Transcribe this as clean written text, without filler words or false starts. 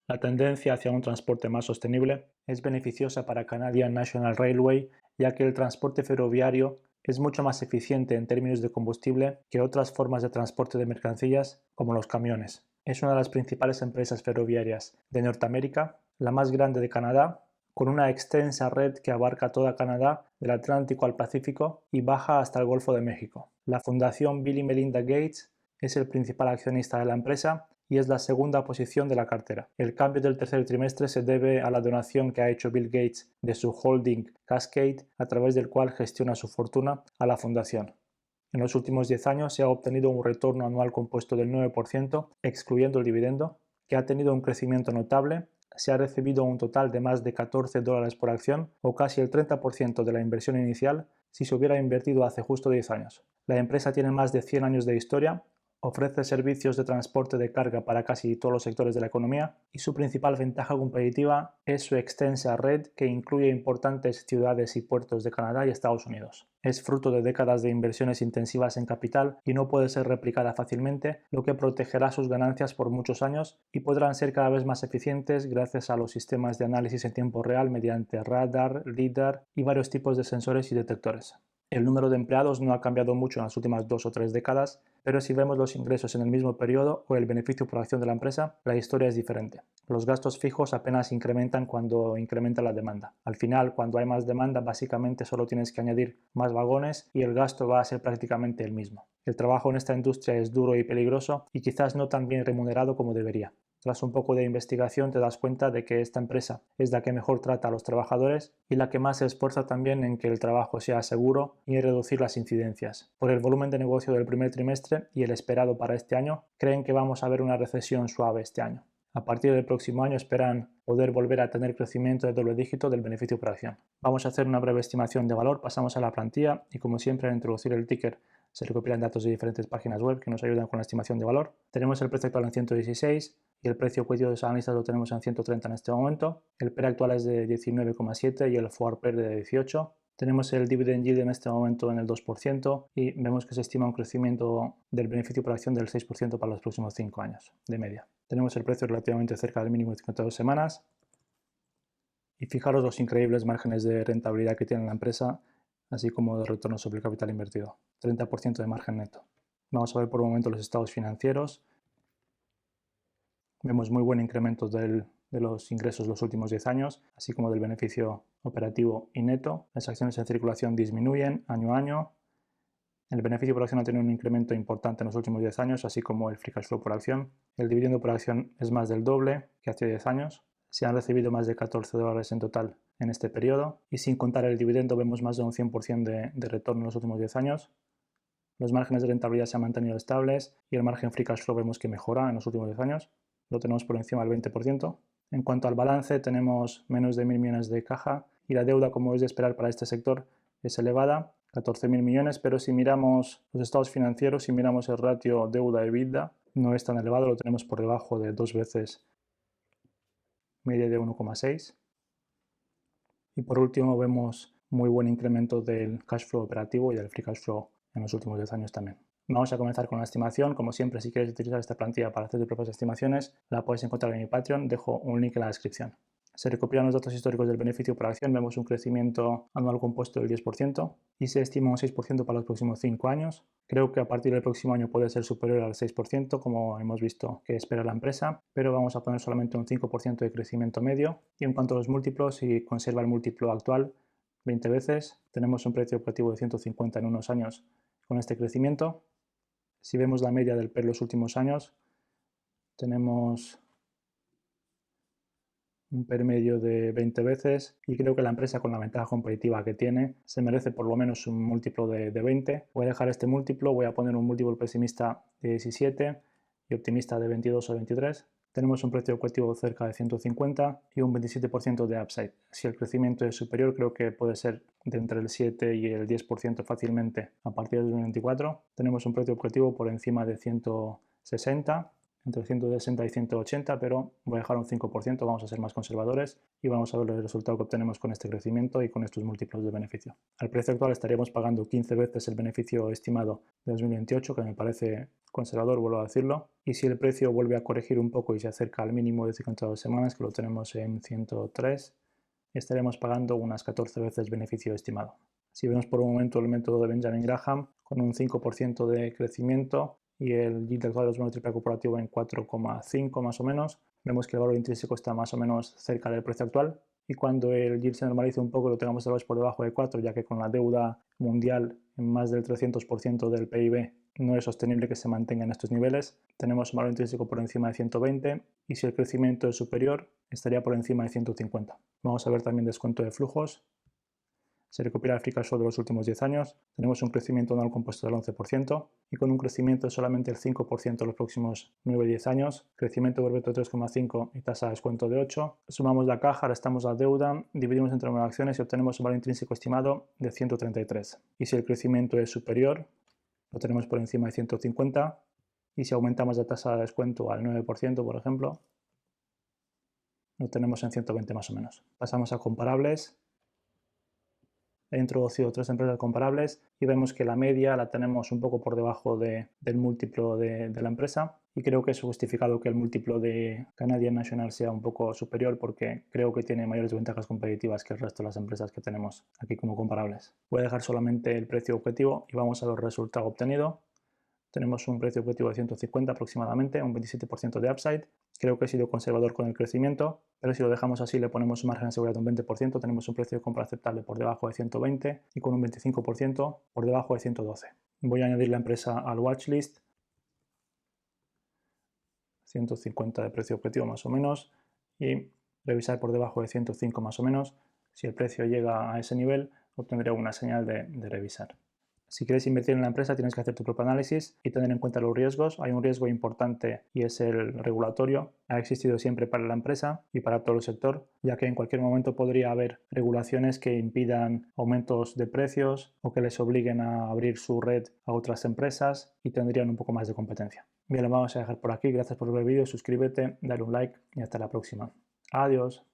La tendencia hacia un transporte más sostenible es beneficiosa para Canadian National Railway, ya que el transporte ferroviario es mucho más eficiente en términos de combustible que otras formas de transporte de mercancías, como los camiones. Es una de las principales empresas ferroviarias de Norteamérica, la más grande de Canadá, con una extensa red que abarca toda Canadá, del Atlántico al Pacífico y baja hasta el Golfo de México. La Fundación Bill y Melinda Gates es el principal accionista de la empresa y es la segunda posición de la cartera. El cambio del tercer trimestre se debe a la donación que ha hecho Bill Gates de su holding Cascade, a través del cual gestiona su fortuna, a la fundación. En los últimos 10 años se ha obtenido un retorno anual compuesto del 9%, excluyendo el dividendo, que ha tenido un crecimiento notable. Se ha recibido un total de más de $14 por acción, o casi el 30% de la inversión inicial si se hubiera invertido hace justo 10 años. La empresa tiene más de 100 años de historia, ofrece servicios de transporte de carga para casi todos los sectores de la economía y su principal ventaja competitiva es su extensa red que incluye importantes ciudades y puertos de Canadá y Estados Unidos. Es fruto de décadas de inversiones intensivas en capital y no puede ser replicada fácilmente, lo que protegerá sus ganancias por muchos años y podrán ser cada vez más eficientes gracias a los sistemas de análisis en tiempo real mediante radar, lidar y varios tipos de sensores y detectores. El número de empleados no ha cambiado mucho en las últimas 2 o 3 décadas, pero si vemos los ingresos en el mismo periodo o el beneficio por acción de la empresa, la historia es diferente. Los gastos fijos apenas incrementan cuando incrementa la demanda. Al final, cuando hay más demanda, básicamente solo tienes que añadir más vagones y el gasto va a ser prácticamente el mismo. El trabajo en esta industria es duro y peligroso y quizás no tan bien remunerado como debería. Tras un poco de investigación te das cuenta de que esta empresa es la que mejor trata a los trabajadores y la que más se esfuerza también en que el trabajo sea seguro y en reducir las incidencias. Por el volumen de negocio del primer trimestre y el esperado para este año, creen que vamos a ver una recesión suave este año. A partir del próximo año esperan poder volver a tener crecimiento de doble dígito del beneficio por acción. Vamos a hacer una breve estimación de valor, pasamos a la plantilla y, como siempre, al introducir el ticker se recopilan datos de diferentes páginas web que nos ayudan con la estimación de valor. Tenemos el precio actual en 116 y el precio cuello de los analistas lo tenemos en 130 en este momento. El PER actual es de 19,7 y el forward PER de 18. Tenemos el dividend yield en este momento en el 2% y vemos que se estima un crecimiento del beneficio por acción del 6% para los próximos 5 años de media. Tenemos el precio relativamente cerca del mínimo de 52 semanas y fijaros los increíbles márgenes de rentabilidad que tiene la empresa, así como de retorno sobre el capital invertido. 30% de margen neto. Vamos a ver por un momento los estados financieros. Vemos muy buen incremento de los ingresos los últimos 10 años, así como del beneficio operativo y neto. Las acciones en circulación disminuyen año a año. El beneficio por acción ha tenido un incremento importante en los últimos 10 años, así como el free cash flow por acción. El dividendo por acción es más del doble que hace 10 años. Se han recibido más de $14 en total en este periodo y sin contar el dividendo vemos más de un 100% de retorno en los últimos 10 años. Los márgenes de rentabilidad se han mantenido estables y el margen free cash flow vemos que mejora en los últimos 10 años. Lo tenemos por encima del 20%. En cuanto al balance, tenemos menos de 1.000 millones de caja y la deuda, como es de esperar para este sector, es elevada, 14.000 millones, pero si miramos los estados financieros, si miramos el ratio deuda-EBITDA, no es tan elevado, lo tenemos por debajo de 2 veces media de 1,6. Y por último vemos muy buen incremento del cash flow operativo y del free cash flow en los últimos 10 años también. Vamos a comenzar con la estimación. Como siempre, si quieres utilizar esta plantilla para hacer tus propias estimaciones, la puedes encontrar en mi Patreon, dejo un link en la descripción. Se recopilan los datos históricos del beneficio por acción, vemos un crecimiento anual compuesto del 10% y se estima un 6% para los próximos 5 años. Creo que a partir del próximo año puede ser superior al 6%, como hemos visto que espera la empresa, pero vamos a poner solamente un 5% de crecimiento medio. Y en cuanto a los múltiplos, si conserva el múltiplo actual 20 veces, tenemos un precio operativo de 150 en unos años con este crecimiento. Si vemos la media del PER los últimos años, tenemos un PER medio de 20 veces y creo que la empresa, con la ventaja competitiva que tiene, se merece por lo menos un múltiplo de 20. Voy a dejar este múltiplo, voy a poner un múltiplo pesimista de 17 y optimista de 22 o 23. Tenemos un precio objetivo cerca de 150 y un 27% de upside. Si el crecimiento es superior, creo que puede ser de entre el 7 y el 10% fácilmente a partir del 2024. Tenemos un precio objetivo por encima de 160. entre 160 y 180, pero voy a dejar un 5%, vamos a ser más conservadores y vamos a ver el resultado que obtenemos con este crecimiento y con estos múltiplos de beneficio. Al precio actual estaríamos pagando 15 veces el beneficio estimado de 2028, que me parece conservador, vuelvo a decirlo, y si el precio vuelve a corregir un poco y se acerca al mínimo de 52 semanas, que lo tenemos en 103, estaremos pagando unas 14 veces beneficio estimado. Si vemos por un momento el método de Benjamin Graham, con un 5% de crecimiento y el yield actual de los bonos triple corporativo en 4,5 más o menos, vemos que el valor intrínseco está más o menos cerca del precio actual, y cuando el yield se normalice un poco lo tengamos tal vez por debajo de 4, ya que con la deuda mundial en más del 300% del PIB no es sostenible que se mantenga en estos niveles. Tenemos un valor intrínseco por encima de 120 y si el crecimiento es superior estaría por encima de 150. Vamos a ver también descuento de flujos. Se recupera el free cash flow de los últimos 10 años, tenemos un crecimiento anual compuesto del 11% y con un crecimiento de solamente el 5% en los próximos 9-10 años, crecimiento verbetto de 3,5 y tasa de descuento de 8. Sumamos la caja, restamos la deuda, dividimos entre las acciones y obtenemos un valor intrínseco estimado de 133. Y si el crecimiento es superior, lo tenemos por encima de 150 y si aumentamos la tasa de descuento al 9%, por ejemplo, lo tenemos en 120 más o menos. Pasamos a comparables. He introducido 3 empresas comparables y vemos que la media la tenemos un poco por debajo del múltiplo de la empresa y creo que es justificado que el múltiplo de Canadian National sea un poco superior porque creo que tiene mayores ventajas competitivas que el resto de las empresas que tenemos aquí como comparables. Voy a dejar solamente el precio objetivo y vamos a ver el resultado obtenido. Tenemos un precio objetivo de 150 aproximadamente, un 27% de upside. Creo que he sido conservador con el crecimiento, pero si lo dejamos así le ponemos un margen de seguridad de un 20%, tenemos un precio de compra aceptable por debajo de 120 y con un 25% por debajo de 112. Voy a añadir la empresa al watchlist, 150 de precio objetivo más o menos, y revisar por debajo de 105 más o menos. Si el precio llega a ese nivel, obtendré una señal de revisar. Si quieres invertir en la empresa tienes que hacer tu propio análisis y tener en cuenta los riesgos. Hay un riesgo importante y es el regulatorio. Ha existido siempre para la empresa y para todo el sector, ya que en cualquier momento podría haber regulaciones que impidan aumentos de precios o que les obliguen a abrir su red a otras empresas y tendrían un poco más de competencia. Bien, lo vamos a dejar por aquí. Gracias por ver el vídeo, suscríbete, dale un like y hasta la próxima. Adiós.